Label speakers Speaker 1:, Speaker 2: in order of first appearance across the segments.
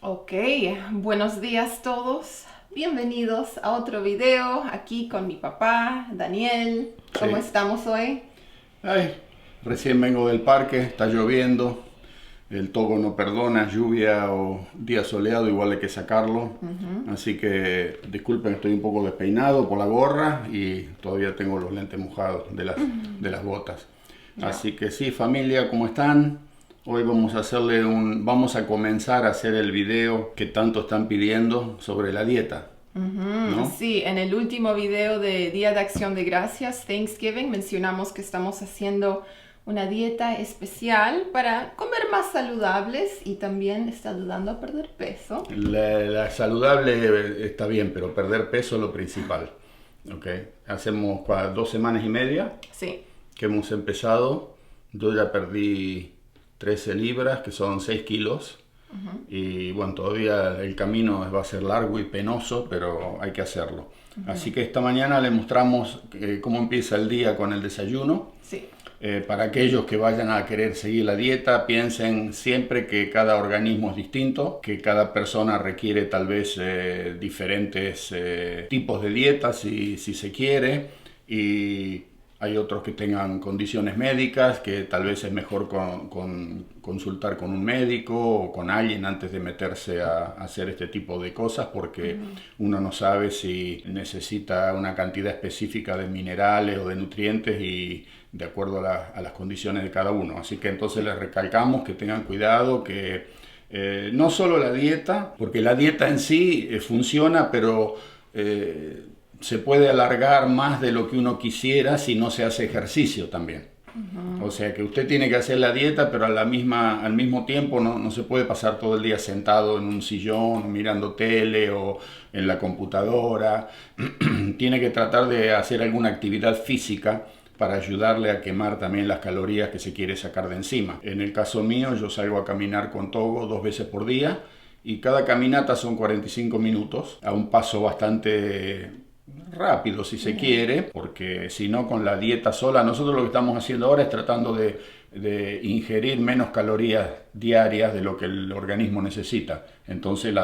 Speaker 1: Ok, buenos días todos. Bienvenidos a otro video aquí con mi papá, Daniel. ¿Cómo
Speaker 2: Sí.
Speaker 1: estamos hoy?
Speaker 2: Ay, recién vengo del parque, está lloviendo, el Togo no perdona, lluvia o día soleado, igual hay que sacarlo. Así que disculpen, estoy un poco despeinado por la gorra y todavía tengo los lentes mojados de las botas.
Speaker 1: Ya.
Speaker 2: Así que sí, familia, ¿cómo están? Hoy vamos a comenzar a hacer el video que tanto están pidiendo sobre la dieta, ¿no?
Speaker 1: Sí, en el último video de Día de Acción de Gracias, Thanksgiving, mencionamos que estamos haciendo una dieta especial para comer más saludables y también está ayudando a perder peso.
Speaker 2: La saludable está bien, pero perder peso es lo principal. ¿Ok? Hacemos 2 semanas y media
Speaker 1: Sí.
Speaker 2: que hemos empezado. Yo ya perdí 13 libras, que son 6 kilos. Y bueno, todavía el camino va a ser largo y penoso, pero hay que hacerlo. Así que esta mañana le mostramos cómo empieza el día con el desayuno.
Speaker 1: Sí.
Speaker 2: Para aquellos que vayan a querer seguir la dieta, piensen siempre que cada organismo es distinto, que cada persona requiere tal vez diferentes tipos de dietas si se quiere, y hay otros que tengan condiciones médicas, que tal vez es mejor consultar con un médico o con alguien antes de meterse a hacer este tipo de cosas, porque uno no sabe si necesita una cantidad específica de minerales o de nutrientes y de acuerdo a las condiciones de cada uno. Así que entonces les recalcamos que tengan cuidado, que no solo la dieta, porque la dieta en sí funciona, pero se puede alargar más de lo que uno quisiera si no se hace ejercicio también. O sea que usted tiene que hacer la dieta, pero al mismo tiempo no se puede pasar todo el día sentado en un sillón, mirando tele o en la computadora. Tiene que tratar de hacer alguna actividad física para ayudarle a quemar también las calorías que se quiere sacar de encima. En el caso mío, yo salgo a caminar con Togo 2 veces por día y cada caminata son 45 minutos a un paso bastante rápido si se quiere, porque si no con la dieta sola, nosotros lo que estamos haciendo ahora es tratando de ingerir menos calorías diarias de lo que el organismo necesita. Entonces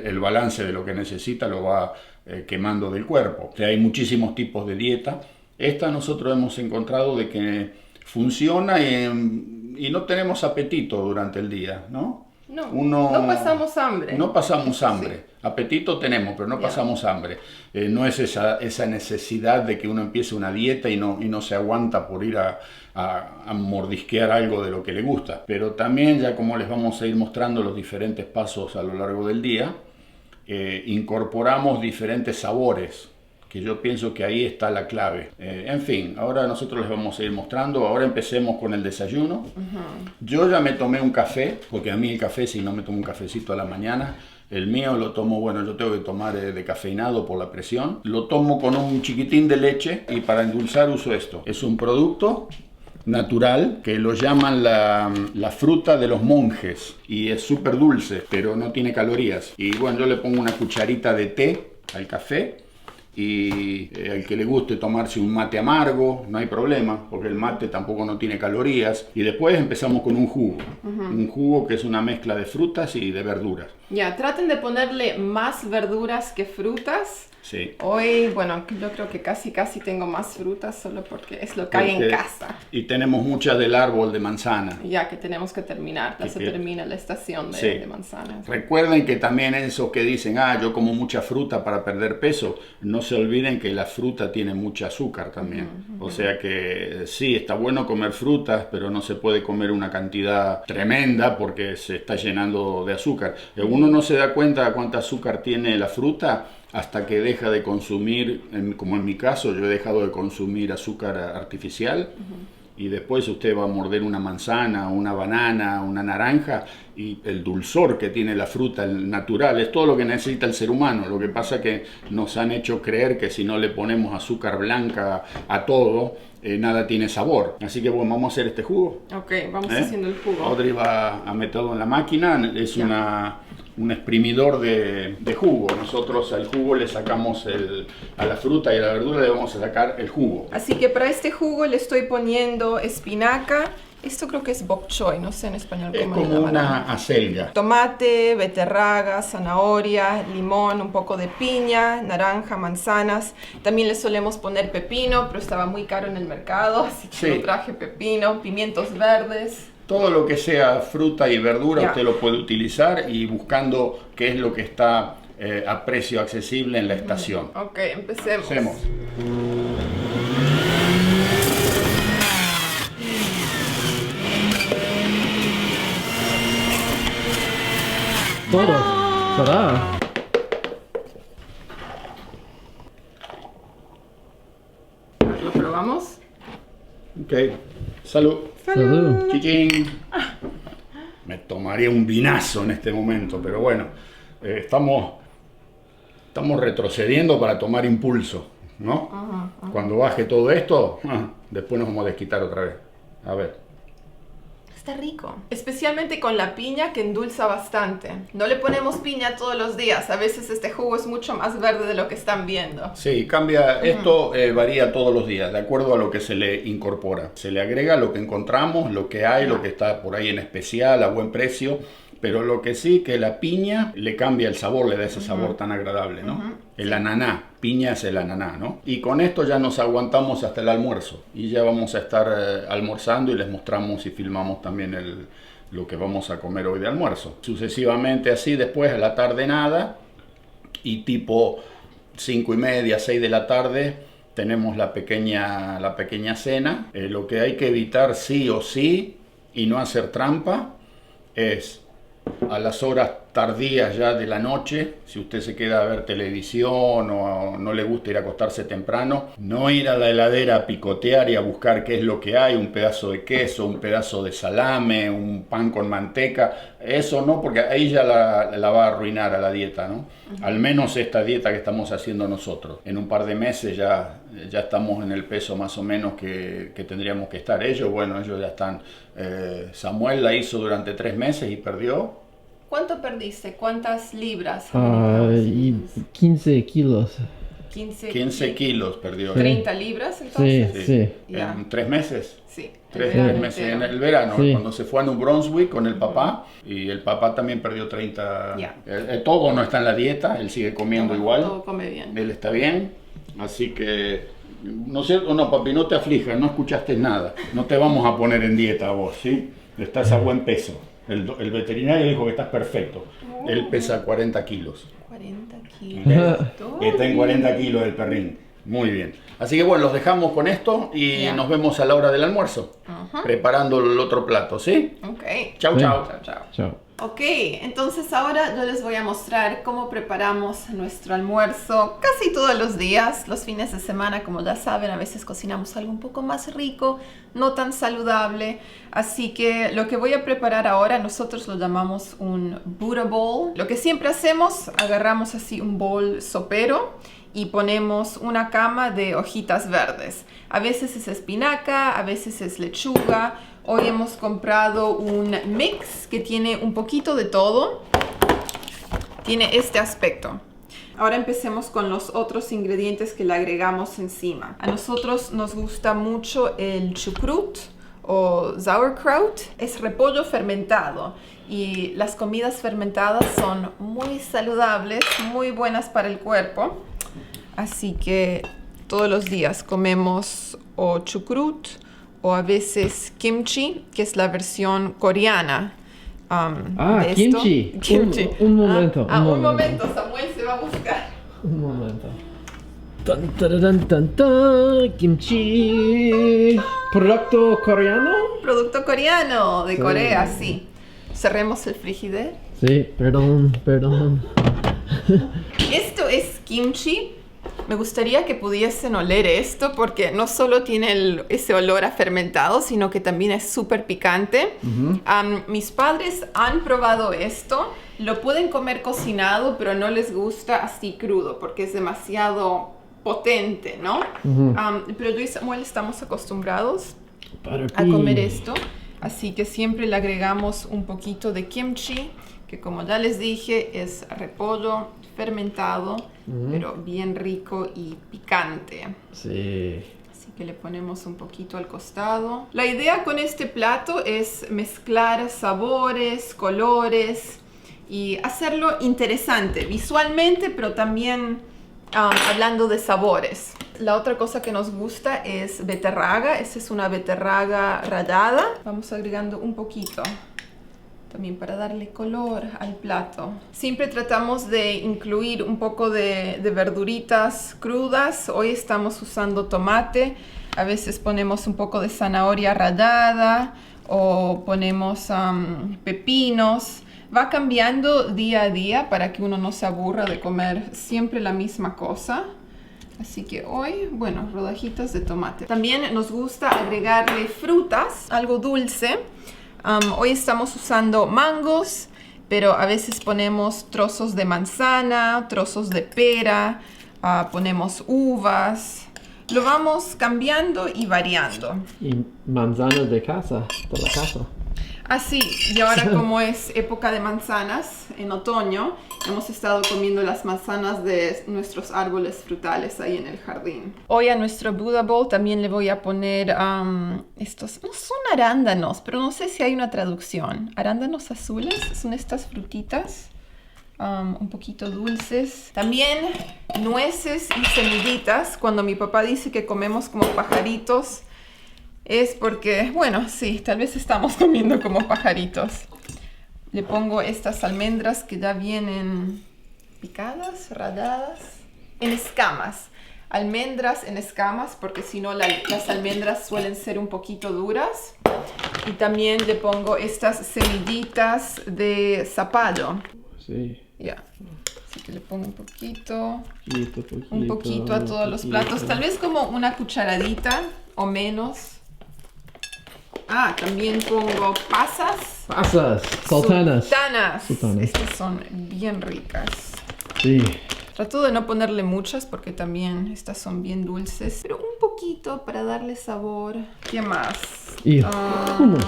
Speaker 2: el balance de lo que necesita lo va quemando del cuerpo. O sea, hay muchísimos tipos de dieta. Esta nosotros hemos encontrado de que funciona y no tenemos apetito durante el día, ¿no?
Speaker 1: No pasamos hambre.
Speaker 2: No pasamos hambre.
Speaker 1: Sí.
Speaker 2: Apetito tenemos, pero no
Speaker 1: Ya.
Speaker 2: pasamos hambre. No es esa necesidad de que uno empiece una dieta y no se aguanta por ir a mordisquear algo de lo que le gusta. Pero también, ya como les vamos a ir mostrando los diferentes pasos a lo largo del día, incorporamos diferentes sabores, que yo pienso que ahí está la clave. En fin, ahora nosotros les vamos a ir mostrando. Ahora empecemos con el desayuno. Yo ya me tomé un café, porque a mí el café, si no me tomo un cafecito a la mañana, el mío lo tomo, bueno, yo tengo que tomar decafeinado por la presión. Lo tomo con un chiquitín de leche y para endulzar uso esto. Es un producto natural que lo llaman la fruta de los monjes y es súper dulce, pero no tiene calorías. Y bueno, yo le pongo una cucharita de té al café. Y al que le guste tomarse un mate amargo, no hay problema, porque el mate tampoco no tiene calorías. Y después empezamos con un jugo. Un jugo que es una mezcla de frutas y de verduras.
Speaker 1: Ya, traten de ponerle más verduras que frutas.
Speaker 2: Sí.
Speaker 1: Hoy, bueno, yo creo que casi tengo más frutas solo porque es lo que hay en casa.
Speaker 2: Y tenemos muchas del árbol de manzana.
Speaker 1: Ya que tenemos que terminar, ya se termina la estación
Speaker 2: Sí.
Speaker 1: de manzanas.
Speaker 2: Recuerden que también eso que dicen, yo como mucha fruta para perder peso, no se olviden que la fruta tiene mucho azúcar también. O sea que sí, está bueno comer frutas, pero no se puede comer una cantidad tremenda porque se está llenando de azúcar. Uno no se da cuenta de cuánto azúcar tiene la fruta hasta que deja de consumir, como en mi caso, yo he dejado de consumir azúcar artificial. Y después usted va a morder una manzana, una banana, una naranja, y el dulzor que tiene la fruta, el natural, es todo lo que necesita el ser humano. Lo que pasa es que nos han hecho creer que si no le ponemos azúcar blanca a todo, nada tiene sabor. Así que bueno, vamos a hacer este jugo.
Speaker 1: Ok, vamos haciendo el jugo.
Speaker 2: Audrey va a meterlo en la máquina, es un exprimidor de jugo. Nosotros al jugo le sacamos a la fruta y a la verdura le vamos a sacar el jugo.
Speaker 1: Así que para este jugo le estoy poniendo espinaca Esto creo que es bok choy, no sé en español
Speaker 2: Es
Speaker 1: cómo le
Speaker 2: como
Speaker 1: llaman.
Speaker 2: una acelga.
Speaker 1: Tomate, beterraga, zanahoria, limón, un poco de piña, naranja, manzanas. También le solemos poner pepino, pero estaba muy caro en el mercado, así que
Speaker 2: Sí.
Speaker 1: no traje pepino, pimientos verdes.
Speaker 2: Todo lo que sea fruta y verdura
Speaker 1: Ya.
Speaker 2: usted lo puede utilizar y buscando qué es lo que está a precio accesible en la estación.
Speaker 1: Ok, empecemos.
Speaker 2: Hacemos.
Speaker 3: Todo. ¿Verdad?
Speaker 1: Lo probamos.
Speaker 2: Ok. Salud.
Speaker 3: Salud.
Speaker 2: Chichín. Me tomaría un vinazo en este momento, pero bueno, estamos retrocediendo para tomar impulso, ¿no? Cuando baje todo esto, después nos vamos a desquitar otra vez. A ver.
Speaker 1: Está rico. Especialmente con la piña que endulza bastante. No le ponemos piña todos los días. A veces este jugo es mucho más verde de lo que están viendo.
Speaker 2: Sí, cambia. Esto varía todos los días, de acuerdo a lo que se le incorpora. Se le agrega lo que encontramos, lo que hay, lo que está por ahí en especial, a buen precio. Pero lo que sí, que la piña le cambia el sabor, le da ese sabor tan agradable, ¿no? El ananá, piña es el ananá, ¿no? Y con esto ya nos aguantamos hasta el almuerzo. Y ya vamos a estar almorzando y les mostramos y filmamos también lo que vamos a comer hoy de almuerzo. Sucesivamente así, después a la tarde nada. Y tipo 5:30, 6 de la tarde tenemos la pequeña cena. Lo que hay que evitar sí o sí y no hacer trampa es a las horas tardías ya de la noche, si usted se queda a ver televisión o no le gusta ir a acostarse temprano, no ir a la heladera a picotear y a buscar qué es lo que hay, un pedazo de queso, un pedazo de salame, un pan con manteca, eso no, porque ahí ya la va a arruinar a la dieta, ¿no? Al menos esta dieta que estamos haciendo nosotros. En un par de meses ya estamos en el peso más o menos que tendríamos que estar. Ellos ya están. Samuel la hizo durante 3 meses y perdió.
Speaker 1: ¿Cuánto perdiste? ¿Cuántas libras?
Speaker 3: Y 15 kilos.
Speaker 1: 15
Speaker 2: kilos perdió.
Speaker 1: 30 libras
Speaker 3: Sí,
Speaker 1: entonces.
Speaker 3: sí.
Speaker 1: Ya.
Speaker 2: En 3 meses.
Speaker 1: Sí.
Speaker 2: 3
Speaker 1: el verano
Speaker 2: meses
Speaker 1: entero.
Speaker 2: en el verano,
Speaker 3: Sí.
Speaker 2: cuando se fue a New Brunswick con el papá, y el papá también perdió 30.
Speaker 1: Ya.
Speaker 2: Todo no está en la dieta, él sigue comiendo igual.
Speaker 1: Todo come bien.
Speaker 2: Él está bien, así que, ¿no es cierto? No, papi, no te aflijas, no escuchaste nada. No te vamos a poner en dieta a vos, ¿sí? Estás a buen peso. El veterinario dijo que estás perfecto. Él pesa 40 kilos.
Speaker 1: 40
Speaker 2: ¿ok?
Speaker 1: kilos.
Speaker 2: Está en 40 kilos el perrín. Muy bien. Así que bueno, los dejamos con esto y
Speaker 1: Ya.
Speaker 2: nos vemos a la hora del almuerzo. Preparando el otro plato, ¿sí?
Speaker 1: Ok.
Speaker 2: Chau,
Speaker 3: Sí.
Speaker 2: chau.
Speaker 1: Chao, chao.
Speaker 3: Chao.
Speaker 1: Ok, entonces ahora yo les voy a mostrar cómo preparamos nuestro almuerzo casi todos los días, los fines de semana, como ya saben, a veces cocinamos algo un poco más rico, no tan saludable, así que lo que voy a preparar ahora nosotros lo llamamos un Buddha bowl. Lo que siempre hacemos, agarramos así un bowl sopero y ponemos una cama de hojitas verdes. A veces es espinaca, a veces es lechuga. Hoy hemos comprado un mix que tiene un poquito de todo. Tiene este aspecto. Ahora empecemos con los otros ingredientes que le agregamos encima. A nosotros nos gusta mucho el chucrut o sauerkraut. Es repollo fermentado y las comidas fermentadas son muy saludables, muy buenas para el cuerpo. Así que todos los días comemos o chucrut o a veces kimchi, que es la versión coreana. De esto.
Speaker 3: kimchi.
Speaker 1: Kimchi.
Speaker 3: Un momento.
Speaker 1: Un momento, Samuel se va a buscar.
Speaker 3: Un momento. Tan, tararán, tan, tan, kimchi. ¿Producto coreano?
Speaker 1: Producto coreano de
Speaker 3: Sí.
Speaker 1: Corea, sí. Cerremos el frigider.
Speaker 3: Sí, perdón.
Speaker 1: Esto es kimchi. Me gustaría que pudiesen oler esto porque no solo tiene ese olor a fermentado, sino que también es súper picante. Mis padres han probado esto. Lo pueden comer cocinado, pero no les gusta así crudo porque es demasiado potente, ¿no? Pero yo y Samuel estamos acostumbrados a comer esto. Así que siempre le agregamos un poquito de kimchi, que como ya les dije es repollo fermentado, pero bien rico y picante.
Speaker 3: Sí.
Speaker 1: Así que le ponemos un poquito al costado. La idea con este plato es mezclar sabores, colores y hacerlo interesante visualmente, pero también hablando de sabores. La otra cosa que nos gusta es beterraga. Esta es una beterraga rallada. Vamos agregando un poquito también para darle color al plato. Siempre tratamos de incluir un poco de verduritas crudas. Hoy estamos usando tomate. A veces ponemos un poco de zanahoria rallada o ponemos pepinos. Va cambiando día a día para que uno no se aburra de comer siempre la misma cosa. Así que hoy, bueno, rodajitas de tomate. También nos gusta agregarle frutas, algo dulce. Hoy estamos usando mangos, pero a veces ponemos trozos de manzana, trozos de pera, ponemos uvas. Lo vamos cambiando y variando.
Speaker 3: Y manzanas de casa, de la casa.
Speaker 1: Así, y ahora como es época de manzanas, en otoño, hemos estado comiendo las manzanas de nuestros árboles frutales ahí en el jardín. Hoy a nuestro Buddha Bowl también le voy a poner estos, no son arándanos, pero no sé si hay una traducción. Arándanos azules, son estas frutitas. Un poquito dulces. También nueces y semillitas. Cuando mi papá dice que comemos como pajaritos, es porque, bueno, sí, tal vez estamos comiendo como pajaritos. Le pongo estas almendras que ya vienen picadas, ralladas, en escamas. Almendras en escamas, porque si no las almendras suelen ser un poquito duras. Y también le pongo estas semillitas de zapallo.
Speaker 3: Sí.
Speaker 1: Ya. Así que le pongo un poquito
Speaker 3: Un
Speaker 1: poquito a todos los platos. Tal vez como una cucharadita o menos. También pongo pasas.
Speaker 3: Pasas, sultanas.
Speaker 1: Sultanas. Estas son bien ricas.
Speaker 3: Sí.
Speaker 1: Trato de no ponerle muchas porque también estas son bien dulces. Pero un poquito para darle sabor. ¿Qué más?
Speaker 3: Y hummus.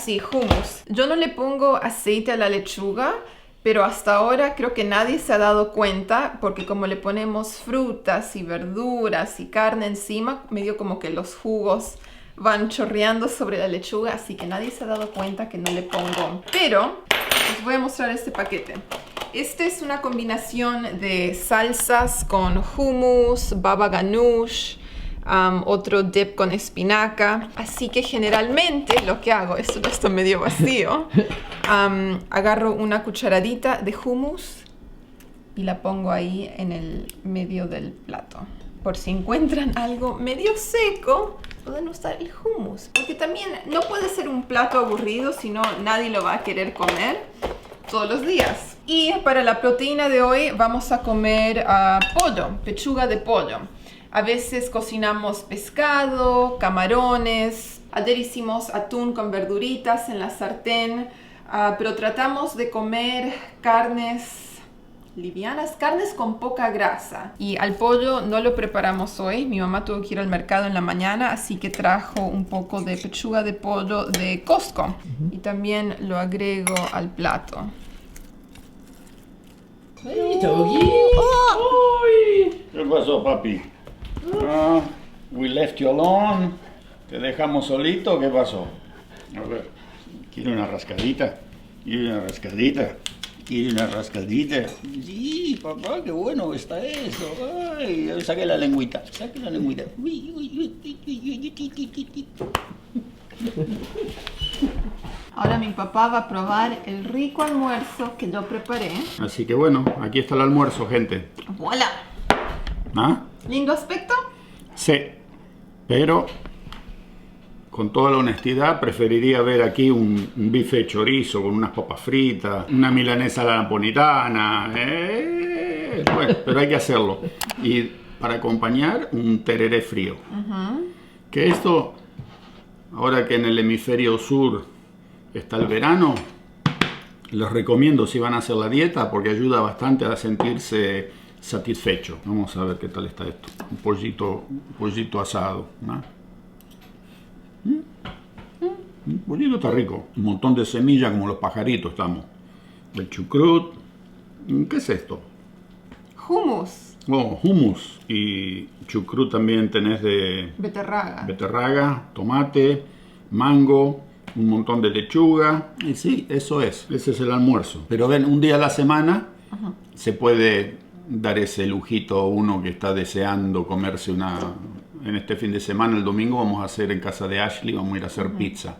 Speaker 1: Sí, hummus. Yo no le pongo aceite a la lechuga, pero hasta ahora creo que nadie se ha dado cuenta porque como le ponemos frutas y verduras y carne encima, medio como que los jugos van chorreando sobre la lechuga, así que nadie se ha dado cuenta que no le pongo. Pero les voy a mostrar este paquete. Este es una combinación de salsas con hummus, baba ganoush, otro dip con espinaca. Así que generalmente lo que hago, esto ya está medio vacío, agarro una cucharadita de hummus y la pongo ahí en el medio del plato. Por si encuentran algo medio seco, pueden usar el hummus. Porque también no puede ser un plato aburrido, si no nadie lo va a querer comer todos los días. Y para la proteína de hoy vamos a comer pollo, pechuga de pollo. A veces cocinamos pescado, camarones. Ayer hicimos atún con verduritas en la sartén. Pero tratamos de comer carnes livianas, carnes con poca grasa. Y al pollo no lo preparamos hoy. Mi mamá tuvo que ir al mercado en la mañana, así que trajo un poco de pechuga de pollo de Costco. Y también lo agrego al plato.
Speaker 3: Hey, Togi.
Speaker 2: ¿Qué pasó, papi? We left you alone. ¿Te dejamos solito? ¿Qué pasó? A ver, ¿quiere una rascadita? ¿Quiere una rascadita? ¿Quiere una rascadita? Sí, papá, qué bueno está eso. Ay, saque la lengüita, saque la lengüita.
Speaker 1: Ahora mi papá va a probar el rico almuerzo que yo preparé.
Speaker 2: Así que bueno, aquí está el almuerzo, gente.
Speaker 1: ¡Voilà!
Speaker 2: ¿Ah?
Speaker 1: ¿Lindo aspecto?
Speaker 2: Sí, pero con toda la honestidad preferiría ver aquí un bife de chorizo con unas papas fritas, una milanesa a la napolitana. Bueno, pero hay que hacerlo. Y para acompañar, un tereré frío. Que esto, ahora que en el hemisferio sur está el verano, les recomiendo si van a hacer la dieta porque ayuda bastante a sentirse satisfecho. Vamos a ver qué tal está esto. Un pollito asado, ¿no? El pollito está rico. Un montón de semillas como los pajaritos estamos. El chucrut. ¿Qué es esto?
Speaker 1: Hummus.
Speaker 2: Oh, hummus y chucrut también tenés de beterraga, tomate, mango, un montón de lechuga. Y sí, eso es. Ese es el almuerzo. Pero ven, un día a la semana se puede dar ese lujito a uno que está deseando comerse una... En este fin de semana, el domingo, vamos a hacer en casa de Ashley, vamos a ir a hacer pizza.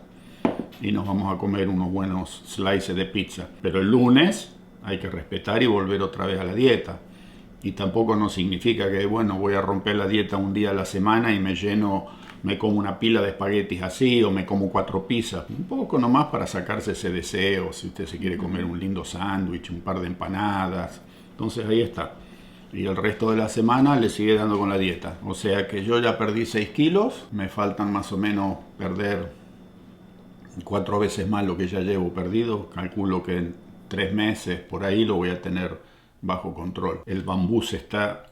Speaker 2: Y nos vamos a comer unos buenos slices de pizza. Pero el lunes hay que respetar y volver otra vez a la dieta. Y tampoco no significa que, bueno, voy a romper la dieta un día a la semana y me como una pila de espaguetis así, o me como 4 pizzas. Un poco nomás para sacarse ese deseo, si usted se quiere comer un lindo sándwich, un par de empanadas. Entonces ahí está. Y el resto de la semana le sigue dando con la dieta. O sea que yo ya perdí 6 kilos, me faltan más o menos perder 4 veces más lo que ya llevo perdido. Calculo que en 3 meses por ahí lo voy a tener bajo control. El bambú se está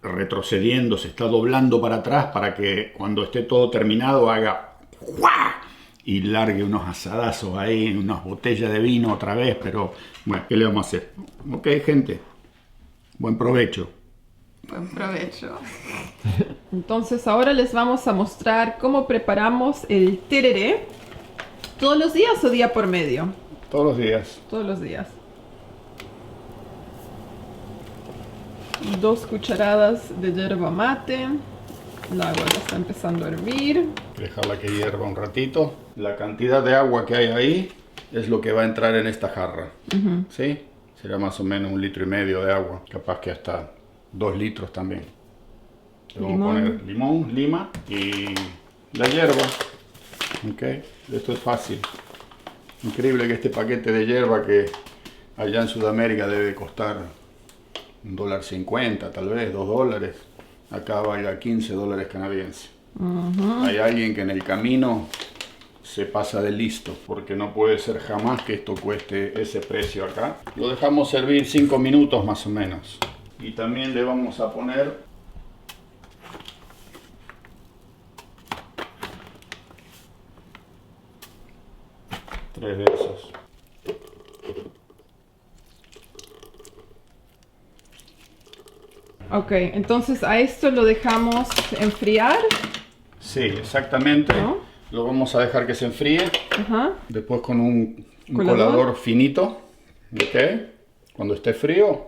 Speaker 2: retrocediendo, se está doblando para atrás para que cuando esté todo terminado haga ¡guau! Y largue unos asadazos ahí, unas botellas de vino otra vez, pero bueno, ¿qué le vamos a hacer? Ok, gente, buen provecho.
Speaker 1: Buen provecho. Entonces ahora les vamos a mostrar cómo preparamos el tereré. ¿Todos los días o día por medio?
Speaker 2: Todos los días.
Speaker 1: Todos los días. 2 cucharadas de yerba mate. El agua ya está empezando a hervir.
Speaker 2: Dejarla que hierva un ratito. La cantidad de agua que hay ahí es lo que va a entrar en esta jarra. ¿Sí? Será más o menos 1,5 litros de agua. Capaz que hasta 2 litros también. Le vamos a poner limón, lima y la hierba. Ok, esto es fácil. Increíble que este paquete de hierba que allá en Sudamérica debe costar $1.50, tal vez $2. Acá valga $15 canadienses. Hay alguien que en el camino se pasa de listo, porque no puede ser jamás que esto cueste ese precio acá. Lo dejamos servir 5 minutos más o menos. Y también le vamos a poner tres de esos.
Speaker 1: Ok, entonces a esto lo dejamos enfriar.
Speaker 2: Sí, exactamente.
Speaker 1: ¿No?
Speaker 2: Lo vamos a dejar que se enfríe.
Speaker 1: Ajá.
Speaker 2: Después con un colador finito. Ok. Cuando esté frío,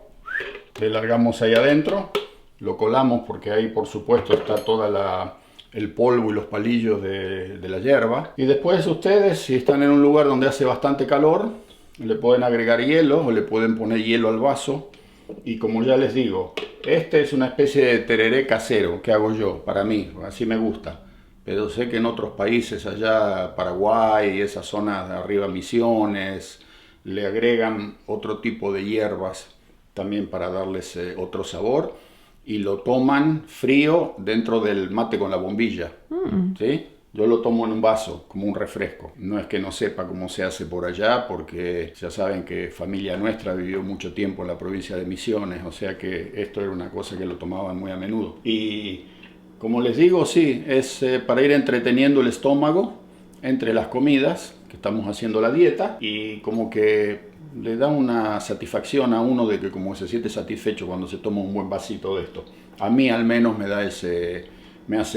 Speaker 2: le largamos ahí adentro. Lo colamos porque ahí por supuesto está toda el polvo y los palillos de la hierba. Y después ustedes, si están en un lugar donde hace bastante calor, le pueden agregar hielo o le pueden poner hielo al vaso. Y como ya les digo, este es una especie de tereré casero que hago yo, para mí, así me gusta. Pero sé que en otros países, allá Paraguay y esas zonas de arriba, Misiones, le agregan otro tipo de hierbas también para darles otro sabor. Y lo toman frío dentro del mate con la bombilla, ¿sí? Yo lo tomo en un vaso, como un refresco. No es que no sepa cómo se hace por allá, porque ya saben que familia nuestra vivió mucho tiempo en la provincia de Misiones, o sea que esto era una cosa que lo tomaban muy a menudo. Y como les digo, sí, es para ir entreteniendo el estómago entre las comidas, que estamos haciendo la dieta, y como que le da una satisfacción a uno de que como se siente satisfecho cuando se toma un buen vasito de esto. A mí al menos me hace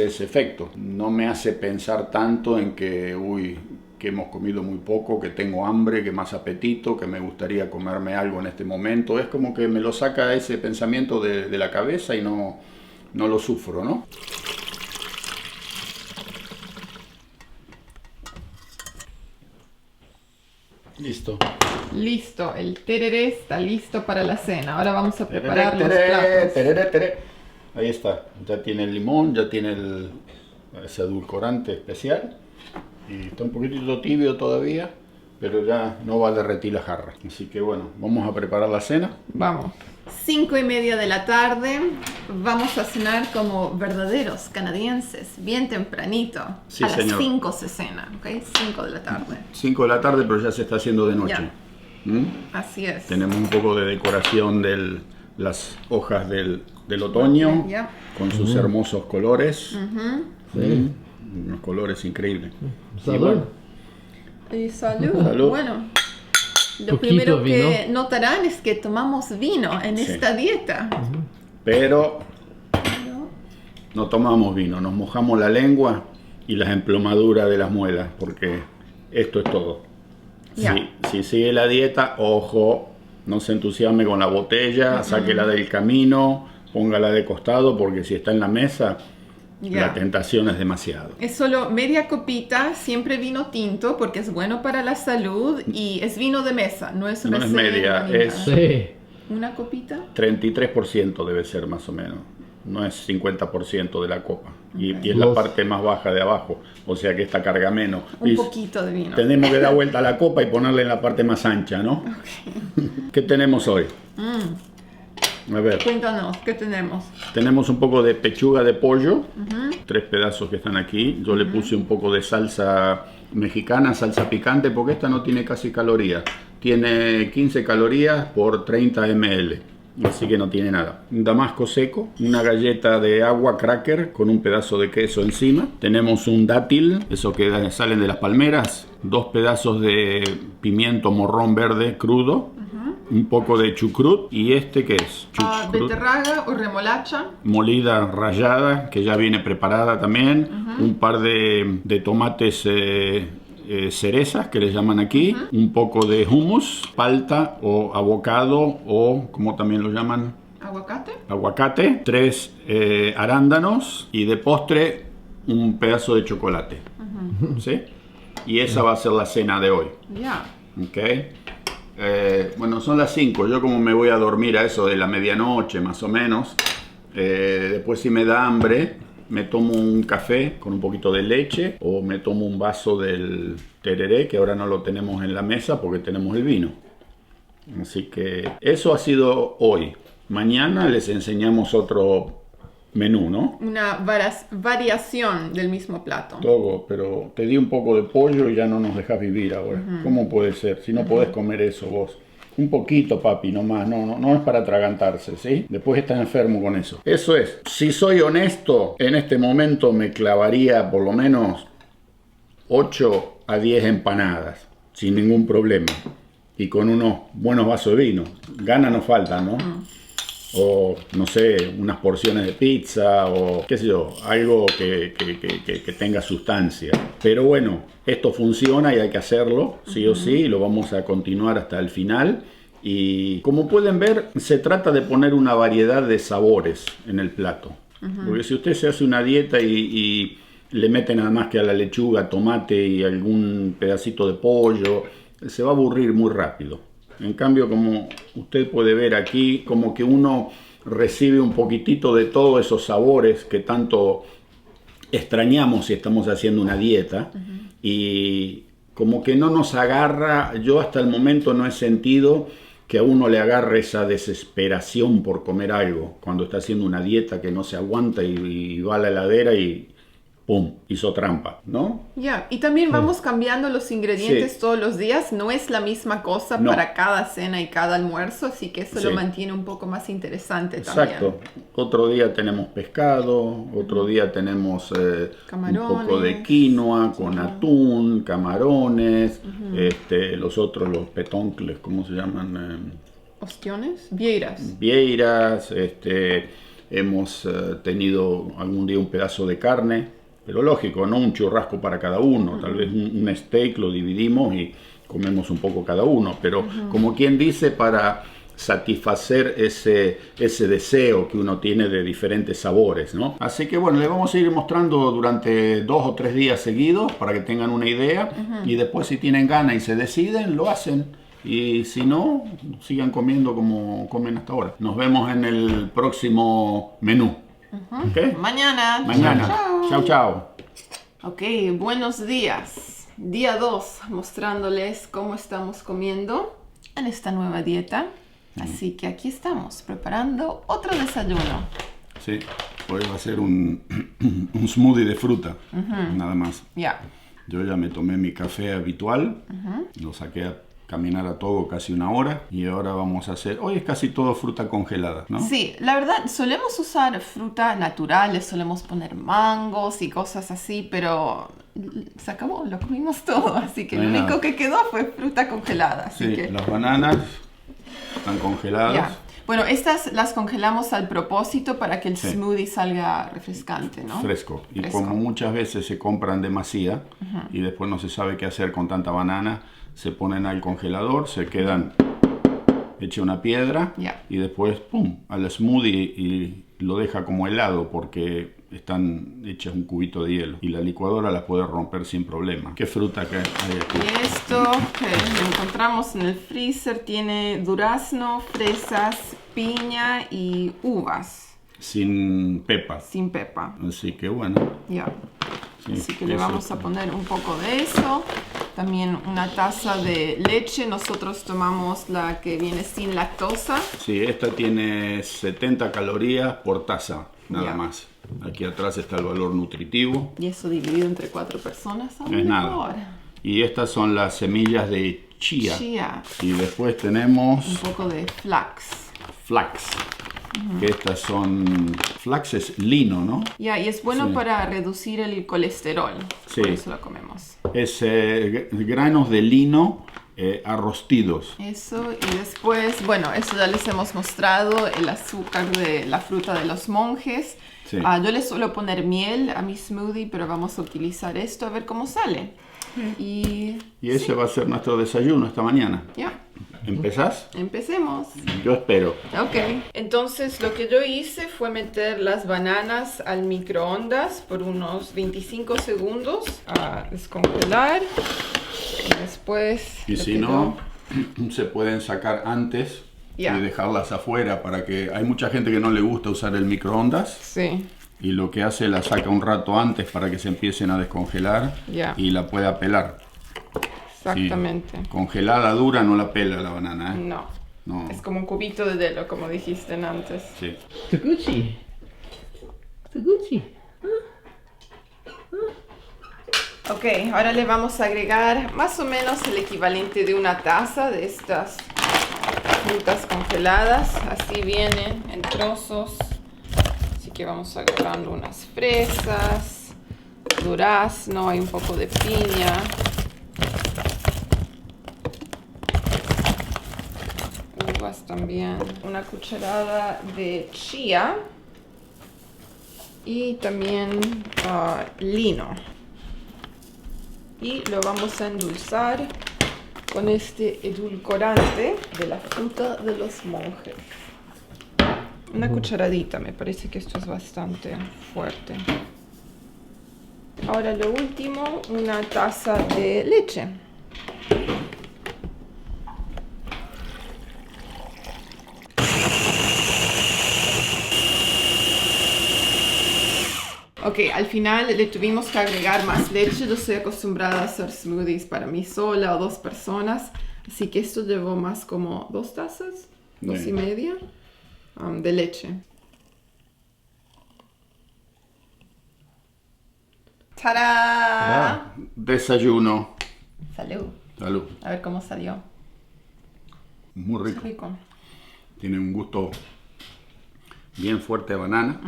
Speaker 2: ese efecto. No me hace pensar tanto en que, que hemos comido muy poco, que tengo hambre, que más apetito, que me gustaría comerme algo en este momento. Es como que me lo saca ese pensamiento de la cabeza y no lo sufro, ¿no? Listo.
Speaker 1: Listo, el tereré está listo para la cena. Ahora vamos a preparar los platos.
Speaker 2: Tereré. Ahí está, ya tiene el limón, ya tiene ese edulcorante especial y está un poquitito tibio todavía, pero ya no va a derretir la jarra. Así que bueno, vamos a preparar la cena.
Speaker 1: Vamos. 5:30 de la tarde, vamos a cenar como verdaderos canadienses, bien tempranito.
Speaker 2: Sí,
Speaker 1: a las
Speaker 2: señor.
Speaker 1: 5 se cena, ¿ok? 5 de la tarde.
Speaker 2: 5 de la tarde, pero ya se está haciendo de noche.
Speaker 1: Así es.
Speaker 2: Tenemos un poco de decoración de las hojas del otoño, con sus hermosos colores.
Speaker 3: Sí.
Speaker 2: Unos colores increíbles.
Speaker 3: Salud.
Speaker 2: Y bueno,
Speaker 1: Y salud.
Speaker 2: Salud.
Speaker 1: Bueno, lo
Speaker 3: Poquito
Speaker 1: primero que
Speaker 3: vino.
Speaker 1: notarán es que tomamos vino en
Speaker 2: Sí.
Speaker 1: esta dieta.
Speaker 2: Pero no tomamos vino, nos mojamos la lengua y las emplomaduras de las muelas, porque esto es todo.
Speaker 1: Ya.
Speaker 2: Si sigue la dieta, ojo, no se entusiasme con la botella, sáquela del camino, póngala de costado, porque si está en la mesa,
Speaker 1: Ya.
Speaker 2: la tentación es demasiado.
Speaker 1: Es solo media copita, siempre vino tinto, porque es bueno para la salud y es vino de mesa, no es
Speaker 2: No es
Speaker 1: reserva
Speaker 2: media,
Speaker 1: ni nada.
Speaker 2: es-
Speaker 3: Sí.
Speaker 1: ¿Una copita?
Speaker 2: 33% debe ser más o menos, no es 50% de la copa. Y es la
Speaker 3: Los-
Speaker 2: parte más baja de abajo, o sea que esta carga menos.
Speaker 1: Un
Speaker 2: Y
Speaker 1: poquito de vino.
Speaker 2: tenemos que dar vuelta a la copa y ponerla en la parte más ancha, ¿no? ¿Qué tenemos hoy? A ver,
Speaker 1: Cuéntanos, ¿qué tenemos?
Speaker 2: tenemos un poco de pechuga de pollo, 3 pedazos que están aquí. Yo le puse un poco de salsa mexicana, salsa picante, porque esta no tiene casi calorías. Tiene 15 calorías por 30 ml. Así que no tiene nada. Un damasco seco, una galleta de agua cracker con un pedazo de queso encima. Tenemos un dátil, eso que salen de las palmeras. 2 pedazos de pimiento morrón verde crudo. Un poco de chucrut. ¿Y este qué es? Chucrut
Speaker 1: Beterraga o remolacha.
Speaker 2: molida rallada, que ya viene preparada también. Un par de tomates cerezas, que le llaman aquí. Un poco de hummus, palta o avocado o, como también lo llaman,
Speaker 1: Aguacate.
Speaker 2: aguacate. 3 arándanos y de postre un pedazo de chocolate. ¿Sí? Y esa va a ser la cena de hoy.
Speaker 1: Ya.
Speaker 2: ¿Ok? Bueno, son las 5. Yo como me voy a dormir a eso de la medianoche más o menos. Después si me da hambre, me tomo un café con un poquito de leche o me tomo un vaso del tereré, que ahora no lo tenemos en la mesa porque tenemos el vino. Así que eso ha sido hoy. Mañana les enseñamos otro menú, ¿no?
Speaker 1: Una variación del mismo plato.
Speaker 2: Todo, pero te di un poco de pollo y ya no nos dejas vivir ahora. ¿Cómo puede ser? Si no podés comer eso vos. Un poquito, papi, nomás. No es para atragantarse, ¿sí? Después estás enfermo con eso. Eso es. Si soy honesto, en este momento me clavaría por lo menos 8 a 10 empanadas, sin ningún problema. Y con unos buenos vasos de vino. Ganas no faltan, ¿no? O, no sé, unas porciones de pizza o, qué sé yo, algo que tenga sustancia. Pero bueno, esto funciona y hay que hacerlo, sí o sí, y lo vamos a continuar hasta el final. Y como pueden ver, se trata de poner una variedad de sabores en el plato. Porque si usted se hace una dieta y le mete nada más que a la lechuga, tomate y algún pedacito de pollo, se va a aburrir muy rápido. En cambio, como usted puede ver aquí, como que uno recibe un poquitito de todos esos sabores que tanto extrañamos si estamos haciendo una dieta. Y como que no nos agarra, yo hasta el momento no he sentido que a uno le agarre esa desesperación por comer algo cuando está haciendo una dieta que no se aguanta y va a la heladera y ¡pum! Hizo trampa, ¿no?
Speaker 1: Ya, y también vamos cambiando los ingredientes
Speaker 2: Sí.
Speaker 1: todos los días. No es la misma cosa
Speaker 2: No.
Speaker 1: para cada cena y cada almuerzo, así que eso
Speaker 2: Sí.
Speaker 1: lo mantiene un poco más interesante
Speaker 2: Exacto.
Speaker 1: también.
Speaker 2: Otro día tenemos pescado, otro día tenemos un
Speaker 1: Camarones.
Speaker 2: poco de quinoa con atún, camarones, los otros, los petoncles, ¿cómo se llaman?
Speaker 1: ¿Ostiones? Vieiras.
Speaker 2: Vieiras, hemos tenido algún día un pedazo de carne, pero lógico, no un churrasco para cada uno, tal vez un steak lo dividimos y comemos un poco cada uno, pero como quien dice, para satisfacer ese deseo que uno tiene de diferentes sabores, ¿no? Así que bueno, les vamos a ir mostrando durante 2 o 3 días seguidos para que tengan una idea y después si tienen ganas y se deciden, lo hacen. Y si no, sigan comiendo como comen hasta ahora. Nos vemos en el próximo menú. ¿Ok?
Speaker 1: Mañana.
Speaker 2: Mañana.
Speaker 1: Chao,
Speaker 2: Chao, chao.
Speaker 1: Ok, buenos días. Día 2, mostrándoles cómo estamos comiendo en esta nueva dieta. Así que aquí estamos, preparando otro desayuno.
Speaker 2: Sí, hoy va a ser un smoothie de fruta, nada más.
Speaker 1: Ya.
Speaker 2: Yo ya me tomé mi café habitual, lo saqué a caminar a todo casi 1 hora y ahora vamos a hacer, hoy es casi todo fruta congelada, ¿no?
Speaker 1: Sí, la verdad, solemos usar fruta natural, le solemos poner mangos y cosas así, pero se acabó, lo comimos todo, así que
Speaker 2: No
Speaker 1: lo
Speaker 2: hay
Speaker 1: único
Speaker 2: nada.
Speaker 1: que quedó fue fruta congelada. Así
Speaker 2: Sí,
Speaker 1: que
Speaker 2: las bananas están congeladas.
Speaker 1: ya. Bueno, estas las congelamos al propósito para que el
Speaker 2: Sí.
Speaker 1: smoothie salga refrescante, ¿no?
Speaker 2: Fresco. Y
Speaker 1: Fresco.
Speaker 2: como muchas veces se compran demasía y después no se sabe qué hacer con tanta banana, se ponen al congelador, se quedan hecha una piedra
Speaker 1: Ya.
Speaker 2: y después, pum, al smoothie y lo deja como helado porque están hechas un cubito de hielo. Y la licuadora la puede romper sin problema. ¿Qué fruta que hay aquí?
Speaker 1: Y esto que lo encontramos en el freezer tiene durazno, fresas, piña y uvas
Speaker 2: Sin pepas.
Speaker 1: sin pepa.
Speaker 2: Así que bueno.
Speaker 1: Ya.
Speaker 2: Sí,
Speaker 1: Así que le
Speaker 2: eso.
Speaker 1: vamos a poner un poco de eso. También una taza de leche. Nosotros tomamos la que viene sin lactosa.
Speaker 2: Sí, esta tiene 70 calorías por taza, nada
Speaker 1: Ya.
Speaker 2: más. Aquí atrás está el valor nutritivo.
Speaker 1: Y eso dividido entre 4 personas. Aún
Speaker 2: Es
Speaker 1: mejor.
Speaker 2: nada. Y estas son las semillas de chía.
Speaker 1: Chía.
Speaker 2: Y después
Speaker 1: Un
Speaker 2: tenemos
Speaker 1: poco de flax.
Speaker 2: flax. Que estas son... Flax es lino, ¿no?
Speaker 1: Ya, y es bueno
Speaker 2: Sí.
Speaker 1: para reducir el colesterol.
Speaker 2: Sí.
Speaker 1: Por eso lo comemos.
Speaker 2: Es granos de lino arrostidos.
Speaker 1: Eso, y después, bueno, eso ya les hemos mostrado, el azúcar de la fruta de los monjes.
Speaker 2: Sí.
Speaker 1: Yo le suelo poner miel a mi smoothie, pero vamos a utilizar esto a ver cómo sale. Y
Speaker 2: Y ese va a ser nuestro desayuno esta mañana.
Speaker 1: ya,
Speaker 2: ¿Empezás?
Speaker 1: empecemos.
Speaker 2: Yo espero.
Speaker 1: Ok, entonces lo que yo hice fue meter las bananas al microondas por unos 25 segundos a descongelar. Y después...
Speaker 2: Y
Speaker 1: lo
Speaker 2: si
Speaker 1: que
Speaker 2: no, se pueden sacar antes
Speaker 1: Ya.
Speaker 2: y dejarlas afuera para que... Hay mucha gente que no le gusta usar el microondas
Speaker 1: Sí,
Speaker 2: y lo que hace la saca un rato antes para que se empiecen a descongelar
Speaker 1: Ya.
Speaker 2: y la pueda pelar.
Speaker 1: exactamente.
Speaker 2: Sí. Congelada dura no la pela la banana, ¿eh?
Speaker 1: No,
Speaker 2: No.
Speaker 1: es como un cubito de hielo, como dijiste antes.
Speaker 2: Sí.
Speaker 3: Taguchi. Taguchi.
Speaker 1: Ok, ahora le vamos a agregar más o menos el equivalente de una taza de estas frutas congeladas. Así vienen en trozos. Así que vamos agregando unas fresas, durazno, hay un poco de piña. Uvas también. Una cucharada de chía. Y también lino. Y lo vamos a endulzar con este edulcorante de la fruta de los monjes. Una cucharadita, me parece que esto es bastante fuerte. Ahora lo último, una taza de leche. Ok, al final le tuvimos que agregar más leche. Yo estoy acostumbrada a hacer smoothies para mí sola o 2 personas. Así que esto llevó más como 2 tazas, 2 y media de leche. ¡Tarán!
Speaker 2: Desayuno.
Speaker 1: Salud.
Speaker 2: Salud.
Speaker 1: A ver cómo salió.
Speaker 2: Muy
Speaker 1: Qué
Speaker 2: rico.
Speaker 1: rico.
Speaker 2: Tiene un gusto bien fuerte de banana.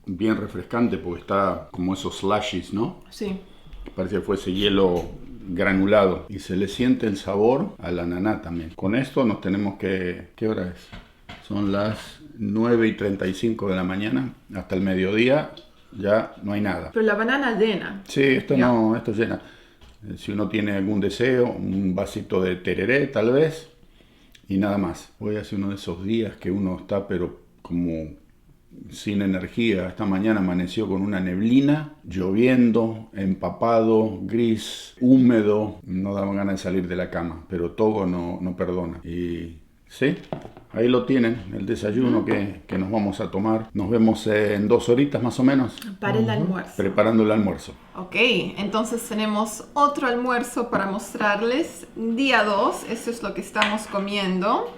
Speaker 2: Bien refrescante porque está como esos slushies, ¿no?
Speaker 1: Sí.
Speaker 2: Parece que fuese hielo granulado. Y se le siente el sabor al ananá también. Con esto nos tenemos que... ¿Qué hora es? Son las 9:35 de la mañana. Hasta el mediodía ya no hay nada.
Speaker 1: Pero la banana llena.
Speaker 2: Sí, esto
Speaker 1: Ya.
Speaker 2: no, esto llena. Si uno tiene algún deseo, un vasito de tereré tal vez. Y nada más. Hoy hace uno de esos días que uno está pero como sin energía. Esta mañana amaneció con una neblina, lloviendo, empapado, gris, húmedo. No daba ganas de salir de la cama, pero Togo no perdona. Y sí, ahí lo tienen, el desayuno que nos vamos a tomar. Nos vemos en 2 horitas más o menos,
Speaker 1: Para el almuerzo.
Speaker 2: preparando el almuerzo.
Speaker 1: Ok, entonces tenemos otro almuerzo para mostrarles. Día 2, eso es lo que estamos comiendo.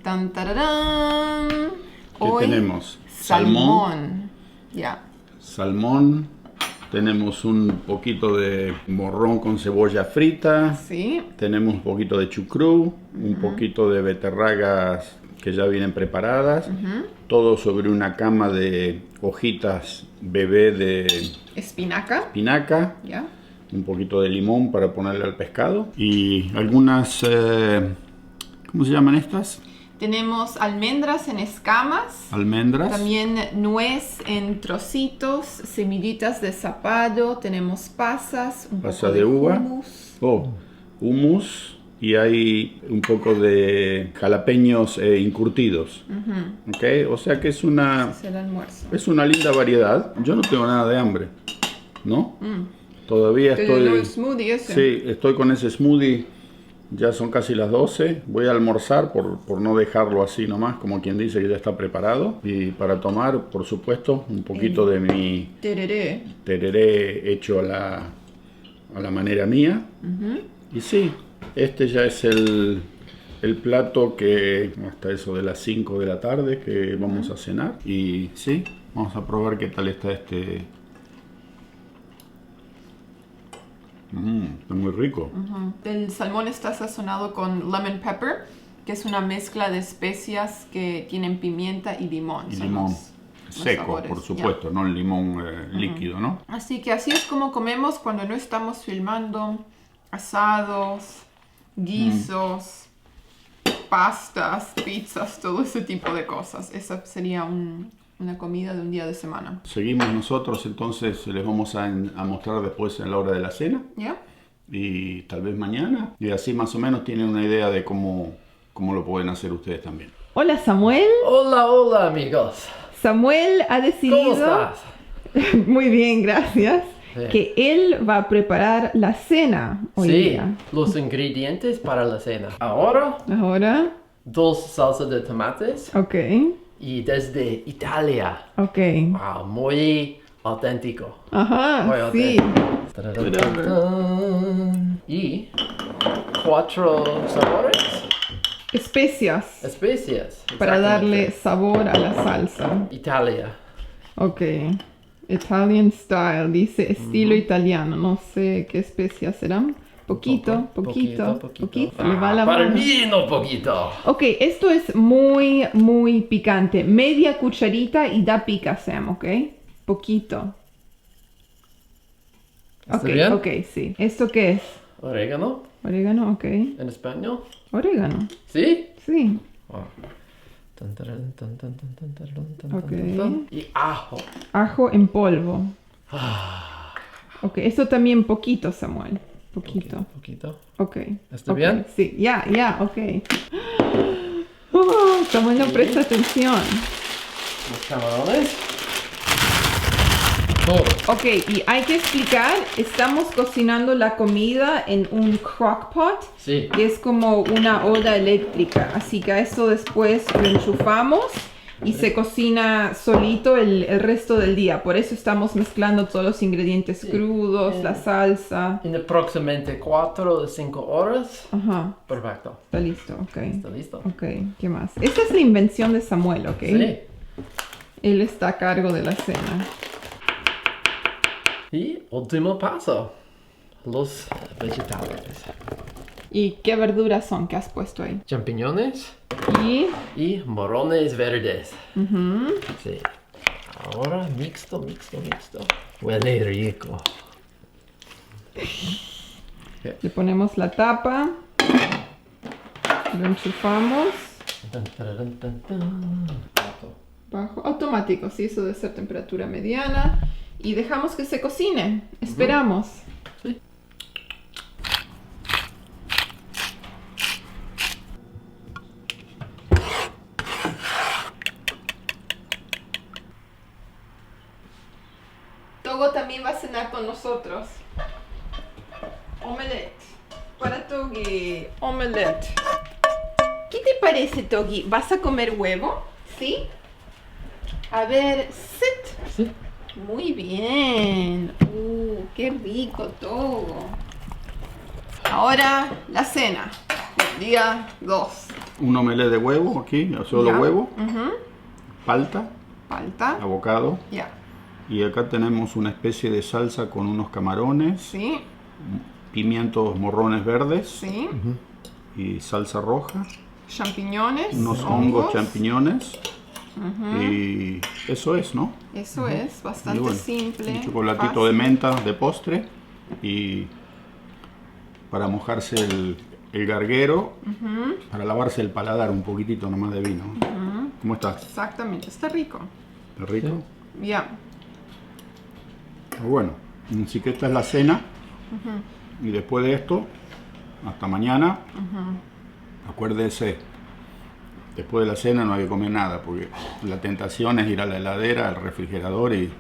Speaker 1: Tan, tararán.
Speaker 2: ¿Qué
Speaker 1: Hoy,
Speaker 2: tenemos?
Speaker 1: salmón. Ya.
Speaker 2: Salmón. Tenemos un poquito de morrón con cebolla frita.
Speaker 1: Sí.
Speaker 2: Tenemos un poquito de chucrú, un poquito de beterragas que ya vienen preparadas. Todo sobre una cama de hojitas bebé de
Speaker 1: Espinaca.
Speaker 2: espinaca.
Speaker 1: Ya.
Speaker 2: Un poquito de limón para ponerle al pescado. Y algunas, ¿cómo se llaman estas?
Speaker 1: Tenemos almendras en escamas.
Speaker 2: Almendras.
Speaker 1: También nuez en trocitos, semillitas de zapallo, tenemos pasas, un
Speaker 2: Pasa
Speaker 1: poco
Speaker 2: de uva.
Speaker 1: hummus.
Speaker 2: Hummus. Y hay un poco de jalapeños encurtidos. ¿Ok? O sea que es
Speaker 1: Ese es el almuerzo.
Speaker 2: una linda variedad. Yo no tengo nada de hambre, ¿no? Todavía
Speaker 1: ¿Te llenó el
Speaker 2: estoy...
Speaker 1: smoothie ese?
Speaker 2: Sí, estoy con ese smoothie. Ya son casi las 12. Voy a almorzar por no dejarlo así nomás, como quien dice que ya está preparado. Y para tomar, por supuesto, un poquito de mi
Speaker 1: Tereré.
Speaker 2: tereré hecho a la manera mía. Y sí, este ya es el plato que hasta eso de las 5 de la tarde que vamos a cenar. Y sí, vamos a probar qué tal está este. Está muy rico.
Speaker 1: El salmón está sazonado con lemon pepper, que es una mezcla de especias que tienen pimienta y limón.
Speaker 2: Y
Speaker 1: Son
Speaker 2: limón
Speaker 1: los
Speaker 2: seco,
Speaker 1: sabores,
Speaker 2: por supuesto, no el limón líquido, ¿no?
Speaker 1: Así que así es como comemos cuando no estamos filmando asados, guisos, pastas, pizzas, todo ese tipo de cosas. Esa sería una comida de un día de semana.
Speaker 2: Seguimos nosotros, entonces les vamos a mostrar después en la hora de la cena.
Speaker 1: ¿Ya?
Speaker 2: Y tal vez mañana. Y así más o menos tienen una idea de cómo lo pueden hacer ustedes también.
Speaker 1: Hola Samuel.
Speaker 3: Hola, amigos.
Speaker 1: Samuel ha
Speaker 3: ¿Cómo
Speaker 1: decidido,
Speaker 3: estás?
Speaker 1: muy bien, gracias,
Speaker 3: Sí.
Speaker 1: que él va a preparar la cena hoy
Speaker 3: Sí,
Speaker 1: día.
Speaker 3: los ingredientes para la cena. Ahora,
Speaker 1: Ahora,
Speaker 3: 2 salsas de tomates
Speaker 1: ok,
Speaker 3: y desde Italia.
Speaker 1: ok.
Speaker 3: Wow, muy auténtico.
Speaker 1: Ajá,
Speaker 3: Muy
Speaker 1: sí.
Speaker 3: auténtico. Y 4 sabores,
Speaker 1: Especias
Speaker 3: especias.
Speaker 1: para darle
Speaker 3: Exactamente.
Speaker 1: sabor a la salsa.
Speaker 3: Italia.
Speaker 1: Ok. Italian style, dice estilo italiano. No sé qué especias serán. Poquito, poquito. Le va la
Speaker 3: Para
Speaker 1: mano.
Speaker 3: mí no poquito.
Speaker 1: Ok, esto es muy, muy picante. Media cucharita y da pica, Sam, ¿ok? Poquito.
Speaker 3: ¿Está
Speaker 1: Ok,
Speaker 3: bien?
Speaker 1: ok, sí. ¿Esto qué es?
Speaker 3: Orégano
Speaker 1: Orégano, ok.
Speaker 3: en español.
Speaker 1: Orégano,
Speaker 3: ¿Sí?
Speaker 1: sí.
Speaker 3: Wow. Tan, taran, tan, tan, tan, tan, taran, tan,
Speaker 1: Ok.
Speaker 3: tan, tan. Y ajo.
Speaker 1: Ajo en polvo.
Speaker 3: Ah,
Speaker 1: Ok, esto también poquito, Samuel. Poquito.
Speaker 3: poquito.
Speaker 1: Ok.
Speaker 3: ¿Está
Speaker 1: ok,
Speaker 3: bien?
Speaker 1: Sí, ya, ok. Oh, Samuel no presta atención.
Speaker 3: Los camarones. Todo.
Speaker 1: Ok, y hay que explicar, estamos cocinando la comida en un crock pot,
Speaker 3: Sí.
Speaker 1: que es como una olla eléctrica. Así que a esto después lo enchufamos y se cocina solito el resto del día. Por eso estamos mezclando todos los ingredientes crudos, la salsa.
Speaker 3: En aproximadamente 4 o 5 horas.
Speaker 1: Ajá,
Speaker 3: Perfecto.
Speaker 1: está listo, ok.
Speaker 3: ¿Está listo?
Speaker 1: Ok, ¿qué más? Esta es la invención de Samuel, ¿ok?
Speaker 3: Sí.
Speaker 1: Él está a cargo de la cena.
Speaker 3: Y último paso. Los vegetales.
Speaker 1: ¿Y qué verduras son que has puesto ahí?
Speaker 3: Champiñones
Speaker 1: Y...
Speaker 3: y morones verdes.
Speaker 1: ujú.
Speaker 3: Sí. Ahora mixto. Huele rico.
Speaker 1: Le ponemos la tapa. Lo enchufamos.
Speaker 3: Tan, tararán, tan, tan.
Speaker 1: Bajo. Automático, sí, eso debe ser temperatura mediana. Y dejamos que se cocine. Esperamos.
Speaker 3: Sí.
Speaker 1: Togo también va a cenar con nosotros. Omelette. Para Togi. Omelette. ¿Qué te parece, Togi? ¿Vas a comer huevo? ¿Sí? A ver, sit.
Speaker 3: Sí.
Speaker 1: Muy bien. Qué rico, Togo. Ahora la cena. Día 2.
Speaker 2: Un omelette de huevo aquí, solo
Speaker 1: Ya.
Speaker 2: huevo, palta,
Speaker 1: Falta.
Speaker 2: abocado.
Speaker 1: Ya.
Speaker 2: Y acá tenemos una especie de salsa con unos camarones,
Speaker 1: Sí,
Speaker 2: pimientos morrones verdes
Speaker 1: sí.
Speaker 2: y salsa roja,
Speaker 1: Champiñones.
Speaker 2: unos hongos, champiñones. Y eso es, ¿no?
Speaker 1: Eso es, bastante
Speaker 2: Y bueno,
Speaker 1: simple.
Speaker 2: un chocolatito
Speaker 1: fácil.
Speaker 2: de menta de postre y para mojarse el garguero para lavarse el paladar, un poquitito nomás de vino. ¿Cómo estás?
Speaker 1: Exactamente, está rico.
Speaker 2: ¿Está rico?
Speaker 1: Ya.
Speaker 2: Bueno, así que esta es la cena. Y después de esto, hasta mañana, acuérdese, después de la cena no hay que comer nada, porque la tentación es ir a la heladera, al refrigerador y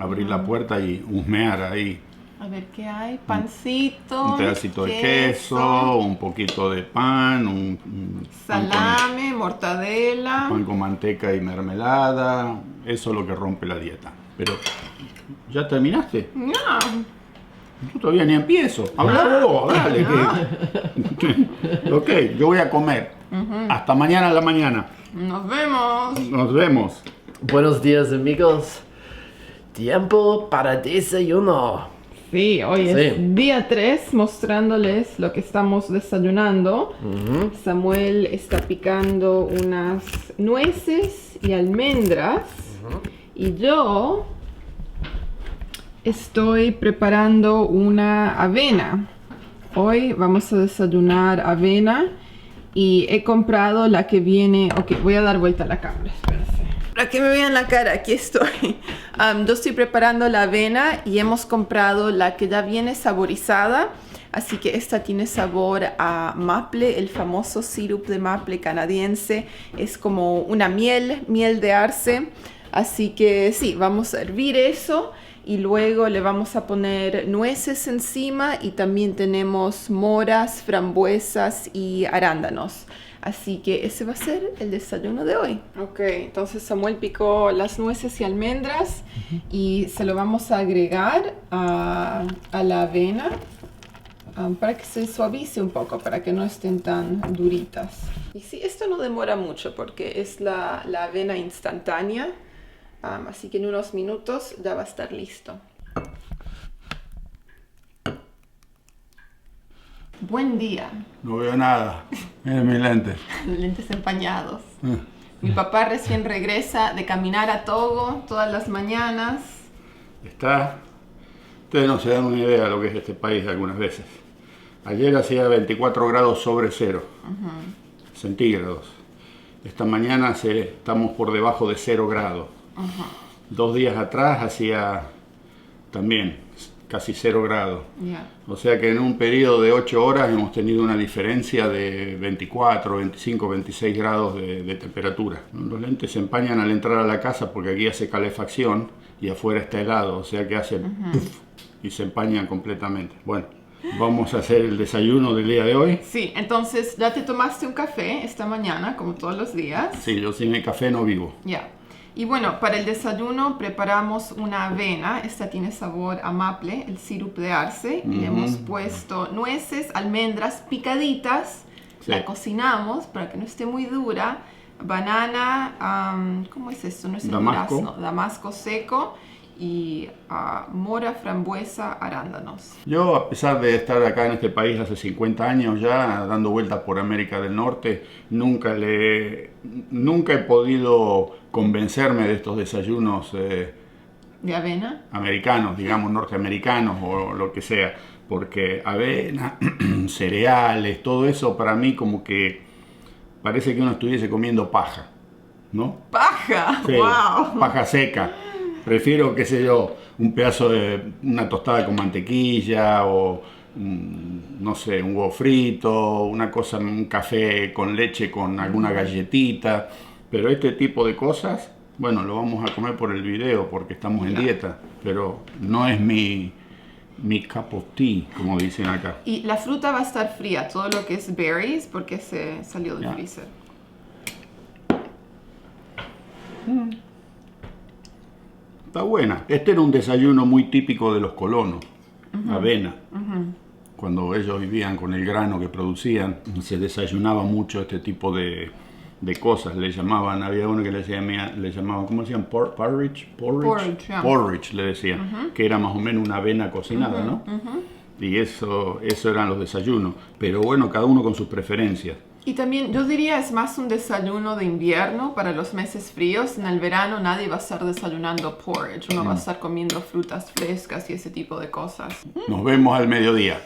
Speaker 2: abrir la puerta y husmear ahí.
Speaker 1: A ver qué hay. Pancito.
Speaker 2: Un pedacito de queso, un poquito de pan, un
Speaker 1: salame, mortadela.
Speaker 2: pan con manteca y mermelada. Eso es lo que rompe la dieta. Pero, ¿ya terminaste?
Speaker 1: No.
Speaker 2: Yo todavía ni empiezo. Habla vos, dale. Ok, yo voy a comer. Hasta mañana a la mañana.
Speaker 1: Nos vemos.
Speaker 2: Nos vemos.
Speaker 3: Buenos días, amigos. Tiempo para desayuno.
Speaker 1: Sí, hoy
Speaker 3: Sí.
Speaker 1: es día 3 mostrándoles lo que estamos desayunando. Samuel está picando unas nueces y almendras. Y yo estoy preparando una avena. Hoy vamos a desayunar avena y he comprado la que viene... Ok, voy a dar vuelta a la cámara, espérense. Para que me vean la cara, aquí estoy. Yo estoy preparando la avena y hemos comprado la que ya viene saborizada. Así que esta tiene sabor a maple, el famoso sirup de maple canadiense. Es como una miel de arce. Así que sí, vamos a hervir eso y luego le vamos a poner nueces encima y también tenemos moras, frambuesas y arándanos. Así que ese va a ser el desayuno de hoy. Ok, entonces Samuel picó las nueces y almendras y se lo vamos a agregar a la avena para que se suavice un poco, para que no estén tan duritas. Y sí, esto no demora mucho porque es la avena instantánea. Así que en unos minutos ya va a estar listo. Buen día.
Speaker 2: No veo nada. Miren mis lentes.
Speaker 1: Lentes empañados. Mi papá recién regresa de caminar a Togo todas las mañanas.
Speaker 2: Ustedes no se dan una idea de lo que es este país algunas veces. Ayer hacía 24 grados sobre cero centígrados. Esta mañana estamos por debajo de 0 grados. 2 días atrás hacía también casi 0 grados. O sea que en un periodo de 8 horas hemos tenido una diferencia de 24, 25, 26 grados de temperatura. Los lentes se empañan al entrar a la casa porque aquí hace calefacción y afuera está helado, o sea que hace puff y se empañan completamente. Bueno, vamos a hacer el desayuno del día de hoy.
Speaker 1: Sí, entonces ya te tomaste un café esta mañana, como todos los días.
Speaker 2: Sí, yo sin el café no vivo.
Speaker 1: Ya. Y bueno, para el desayuno preparamos una avena. Esta tiene sabor a maple, el sirup de arce. Y le hemos puesto nueces, almendras picaditas.
Speaker 2: Sí.
Speaker 1: La cocinamos para que no esté muy dura. Banana, ¿cómo es esto? No es el
Speaker 2: Damasco.
Speaker 1: durazno, damasco seco. Y mora, frambuesa, arándanos.
Speaker 2: Yo, a pesar de estar acá en este país hace 50 años ya, dando vueltas por América del Norte, nunca he podido convencerme de estos desayunos
Speaker 1: ¿De avena?
Speaker 2: americanos, digamos norteamericanos o lo que sea, porque avena, cereales, todo eso para mí como que parece que uno estuviese comiendo paja, ¿no?
Speaker 1: ¡Paja!
Speaker 2: Sí,
Speaker 1: ¡Wow!
Speaker 2: paja seca. Prefiero, qué sé yo, un pedazo de una tostada con mantequilla o, no sé, un huevo frito, una cosa, un café con leche con alguna galletita. Pero este tipo de cosas, bueno, lo vamos a comer por el video porque estamos en dieta, pero no es mi cup of tea, como dicen acá.
Speaker 1: Y la fruta va a estar fría, todo lo que es berries, porque se salió del
Speaker 2: Ya.
Speaker 1: freezer.
Speaker 2: Está buena. Este era un desayuno muy típico de los colonos, avena. Cuando ellos vivían con el grano que producían, se desayunaba mucho este tipo de cosas. Le llamaban, había uno que le llamaban, ¿cómo decían? Porridge.
Speaker 1: Porridge, yeah.
Speaker 2: Porridge le decían, que era más o menos una avena cocinada, ¿no? Y eso eran los desayunos. Pero bueno, cada uno con sus preferencias.
Speaker 1: Y también yo diría es más un desayuno de invierno para los meses fríos. En el verano nadie va a estar desayunando porridge. Uno va a estar comiendo frutas frescas y ese tipo de cosas.
Speaker 2: Nos vemos al mediodía.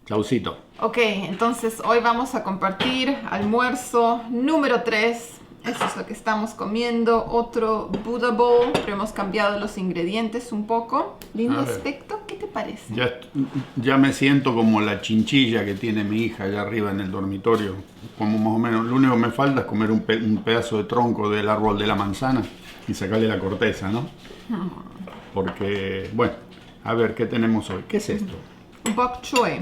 Speaker 2: Chaucito.
Speaker 1: Ok, entonces hoy vamos a compartir almuerzo número 3. Eso es lo que estamos comiendo. Otro Buddha Bowl, pero hemos cambiado los ingredientes un poco. Lindo
Speaker 2: A ver.
Speaker 1: aspecto, ¿qué te parece?
Speaker 2: Ya me siento como la chinchilla que tiene mi hija allá arriba en el dormitorio. Como más o menos, lo único que me falta es comer un pedazo de tronco del árbol de la manzana y sacarle la corteza, ¿no? Porque, bueno, a ver, ¿qué tenemos hoy? ¿Qué es esto?
Speaker 1: Bok choy,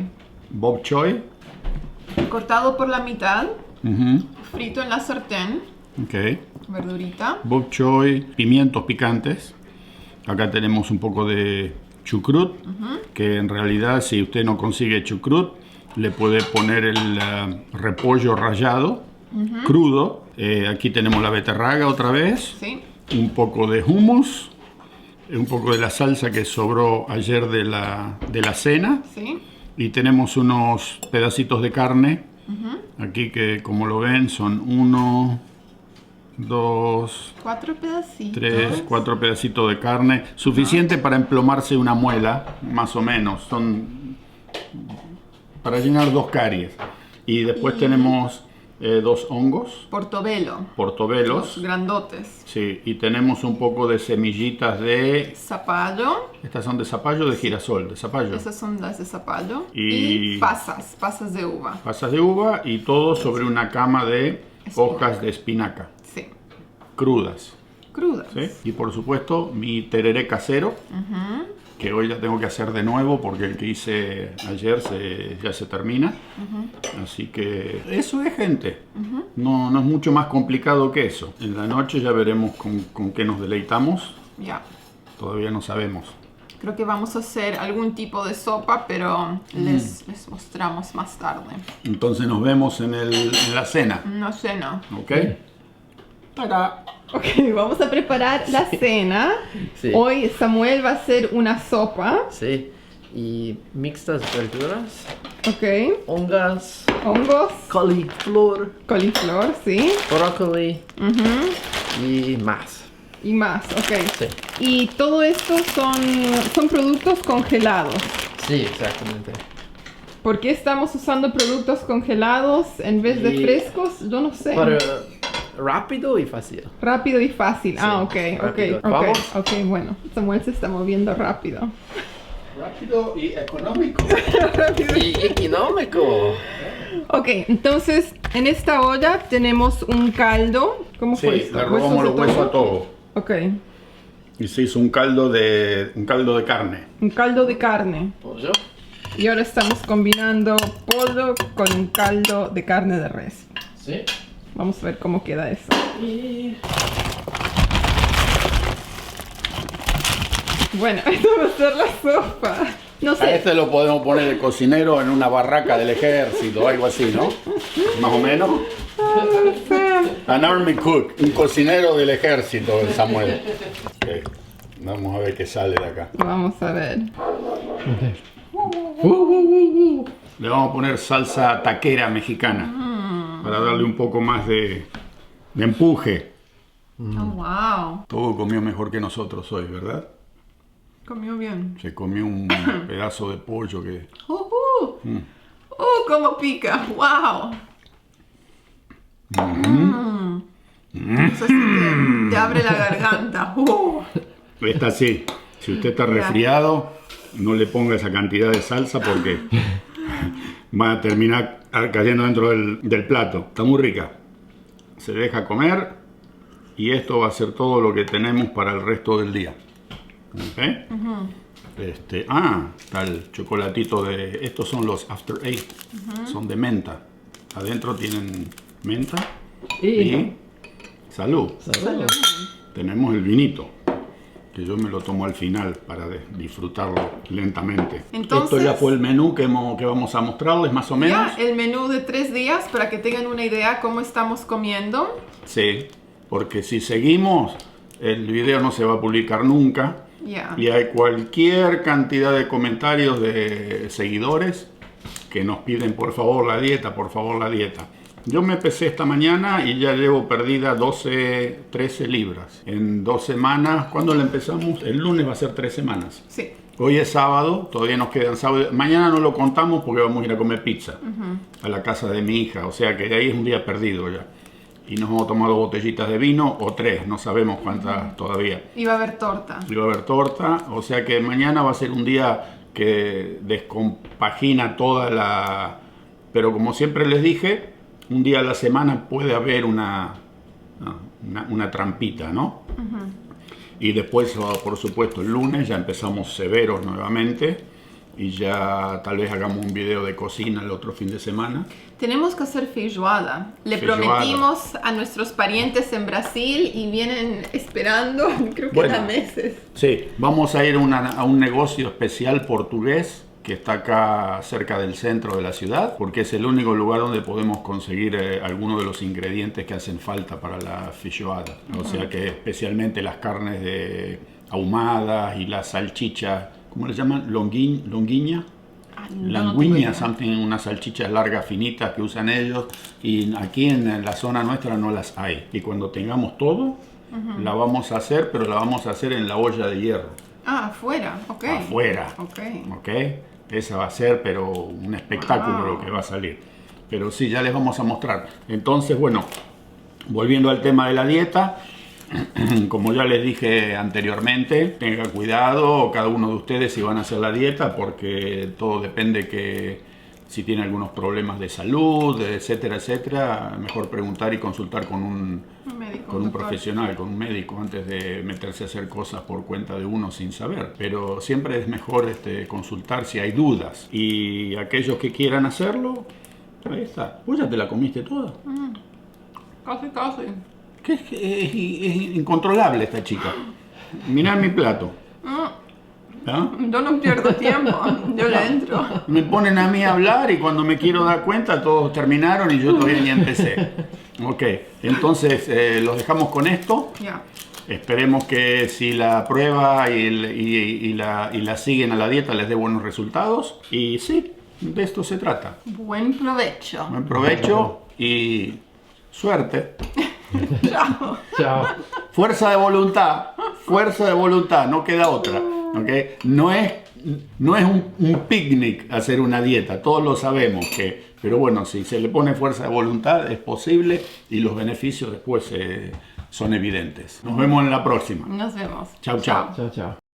Speaker 2: Bok choy.
Speaker 1: cortado por la mitad,
Speaker 2: Ujú,
Speaker 1: frito en la sartén,
Speaker 2: ok.
Speaker 1: verdurita.
Speaker 2: Bok choy, pimientos picantes. Acá tenemos un poco de chucrut, que en realidad si usted no consigue chucrut, le puede poner el repollo rallado, crudo. Aquí tenemos la beterraga otra vez,
Speaker 1: Sí,
Speaker 2: un poco de hummus, un poco de la salsa que sobró ayer de la cena.
Speaker 1: sí.
Speaker 2: Y tenemos unos pedacitos de carne, aquí que como lo ven son 1, 2,
Speaker 1: 4 pedacitos.
Speaker 2: 3, 4 pedacitos de carne, suficiente para emplomarse una muela, más o menos, son para llenar 2 caries. Y después tenemos 2 hongos,
Speaker 1: Portobelo,
Speaker 2: portobelos,
Speaker 1: los grandotes.
Speaker 2: sí, y tenemos un poco de semillitas de,
Speaker 1: Zapallo,
Speaker 2: estas son de zapallo o de girasol, de zapallo.
Speaker 1: esas son las de zapallo.
Speaker 2: Y-
Speaker 1: Y pasas de uva.
Speaker 2: Pasas de uva y todo sobre una cama de hojas de espinaca,
Speaker 1: Sí,
Speaker 2: crudas.
Speaker 1: crudas.
Speaker 2: ¿Sí? Y por supuesto mi tereré casero, que hoy ya tengo que hacer de nuevo porque el que hice ayer ya se termina. Así que eso es, gente. No es mucho más complicado que eso. En la noche ya veremos con qué nos deleitamos.
Speaker 1: Ya.
Speaker 2: Todavía no sabemos.
Speaker 1: Creo que vamos a hacer algún tipo de sopa, pero les mostramos más tarde.
Speaker 2: Entonces nos vemos en la cena.
Speaker 1: No sé, no.
Speaker 2: ¿Ok? ¡Tada!
Speaker 1: Ok, vamos a preparar la cena.
Speaker 3: Sí.
Speaker 1: Hoy Samuel va a hacer una sopa.
Speaker 3: Sí. Y mixtas verduras,
Speaker 1: Ok.
Speaker 3: hongas,
Speaker 1: Hongos,
Speaker 3: coliflor,
Speaker 1: coliflor, sí.
Speaker 3: brócoli y más.
Speaker 1: Y más, ok.
Speaker 3: Sí.
Speaker 1: Y todo esto son productos congelados.
Speaker 3: Sí, exactamente.
Speaker 1: ¿Por qué estamos usando productos congelados en vez de
Speaker 3: Y-
Speaker 1: frescos? Yo no sé.
Speaker 3: Para rápido y fácil.
Speaker 1: Rápido y fácil. Ah, ok,
Speaker 3: rápido.
Speaker 1: ok.
Speaker 3: ¿Vamos?
Speaker 1: Ok, bueno. Samuel se está moviendo rápido.
Speaker 2: Rápido y económico.
Speaker 3: Y económico.
Speaker 1: Ok, entonces en esta olla tenemos un caldo. ¿Cómo fue
Speaker 2: Sí,
Speaker 1: esto?
Speaker 2: le robamos los
Speaker 1: de
Speaker 2: huesos
Speaker 1: tofu?
Speaker 2: a todo.
Speaker 1: Ok,
Speaker 2: Y se hizo un caldo de carne.
Speaker 1: un caldo de carne.
Speaker 3: Pollo.
Speaker 1: Y ahora estamos combinando pollo con un caldo de carne de res.
Speaker 3: Sí.
Speaker 1: Vamos a ver cómo queda eso.
Speaker 3: Y
Speaker 1: Bueno, esto va a ser la sopa. No
Speaker 2: A
Speaker 1: sé.
Speaker 2: este lo podemos poner de cocinero en una barraca del ejército o algo así, ¿no? Más o menos. An army cook, un cocinero del ejército, el Samuel. Ok, vamos a ver qué sale de acá.
Speaker 1: Vamos a ver.
Speaker 2: Le vamos a poner salsa taquera mexicana para darle un poco más de empuje.
Speaker 1: Oh, wow.
Speaker 2: Todo comió mejor que nosotros hoy, ¿verdad?
Speaker 1: Comió bien.
Speaker 2: Se comió un pedazo de pollo que...
Speaker 1: Cómo pica. Wow. Eso sí te abre la garganta.
Speaker 2: Esta sí, si usted está resfriado, no le ponga esa cantidad de salsa porque va a terminar cayendo dentro del plato. Está muy rica. Se deja comer y esto va a ser todo lo que tenemos para el resto del día. ¿Ok? Está el chocolatito de... Estos son los After Eight. Son de menta. Adentro tienen menta y... Salud.
Speaker 3: salud.
Speaker 2: Tenemos el vinito, que yo me lo tomo al final para disfrutarlo lentamente.
Speaker 1: Entonces-
Speaker 2: Esto ya fue el menú que vamos a mostrarles más o menos.
Speaker 1: Ya, el menú de 3 días para que tengan una idea cómo estamos comiendo.
Speaker 2: Sí, porque si seguimos, el video no se va a publicar nunca.
Speaker 1: Ya.
Speaker 2: Y hay cualquier cantidad de comentarios de seguidores que nos piden por favor la dieta, por favor la dieta. Yo me pesé esta mañana y ya llevo perdida 13 libras. En 2 semanas, ¿cuándo la empezamos? El lunes va a ser 3 semanas.
Speaker 1: Sí.
Speaker 2: Hoy es sábado, todavía nos quedan sábado. Mañana no lo contamos porque vamos a ir a comer pizza a la casa de mi hija. O sea que ahí es un día perdido ya. Y nos vamos a tomar 2 botellitas de vino o 3, no sabemos cuántas todavía.
Speaker 1: Y va a haber torta.
Speaker 2: Y va a haber torta, o sea que mañana va a ser un día que descompagina toda la... Pero como siempre les dije, un día a la semana puede haber una trampita, ¿no? Y después, por supuesto, el lunes ya empezamos severos nuevamente y ya tal vez hagamos un video de cocina el otro fin de semana.
Speaker 1: Tenemos que hacer feijoada. Le
Speaker 2: Feijoada.
Speaker 1: prometimos a nuestros parientes en Brasil y vienen esperando, creo que
Speaker 2: Bueno.
Speaker 1: ya meses.
Speaker 2: Sí, vamos a ir a un negocio especial portugués que está acá cerca del centro de la ciudad, porque es el único lugar donde podemos conseguir algunos de los ingredientes que hacen falta para la feijoada. O sea que especialmente las carnes ahumadas y las salchichas, ¿cómo le llaman? Longuiña. Languiña, unas salchichas largas, finitas que usan ellos, y aquí en la zona nuestra no las hay. Y cuando tengamos todo, la vamos a hacer, pero la vamos a hacer en la olla de hierro.
Speaker 1: Ah, afuera, ok.
Speaker 2: Afuera.
Speaker 1: Ok.
Speaker 2: ¿Ok? Esa va a ser, pero un espectáculo lo que va a salir. Pero sí, ya les vamos a mostrar. Entonces, bueno, volviendo al tema de la dieta, como ya les dije anteriormente, tenga cuidado cada uno de ustedes si van a hacer la dieta, porque todo depende que si tiene algunos problemas de salud, etcétera, etcétera, mejor preguntar y consultar con un profesional, con un médico, antes de meterse a hacer cosas por cuenta de uno sin saber. Pero siempre es mejor consultar si hay dudas. Y aquellos que quieran hacerlo, ahí está. ¿Vos ya te la comiste toda?
Speaker 1: Casi, casi.
Speaker 2: Que es incontrolable esta chica. Mirá mi plato. ¿Ah?
Speaker 1: Yo no pierdo tiempo, yo le entro.
Speaker 2: Me ponen a mí a hablar y cuando me quiero dar cuenta todos terminaron y yo todavía ni empecé. Ok, entonces los dejamos con esto.
Speaker 1: Ya.
Speaker 2: Esperemos que si la prueba y la siguen a la dieta les dé buenos resultados. Y sí, de esto se trata.
Speaker 1: Buen provecho.
Speaker 2: Buen provecho y suerte.
Speaker 1: Chao.
Speaker 3: Chao.
Speaker 2: Fuerza de voluntad, no queda otra. ¿Okay? No es un picnic hacer una dieta, todos lo sabemos pero bueno, si se le pone fuerza de voluntad es posible y los beneficios después son evidentes. Nos vemos en la próxima.
Speaker 1: Nos vemos.
Speaker 2: Chau, chau.
Speaker 3: Chao, chao.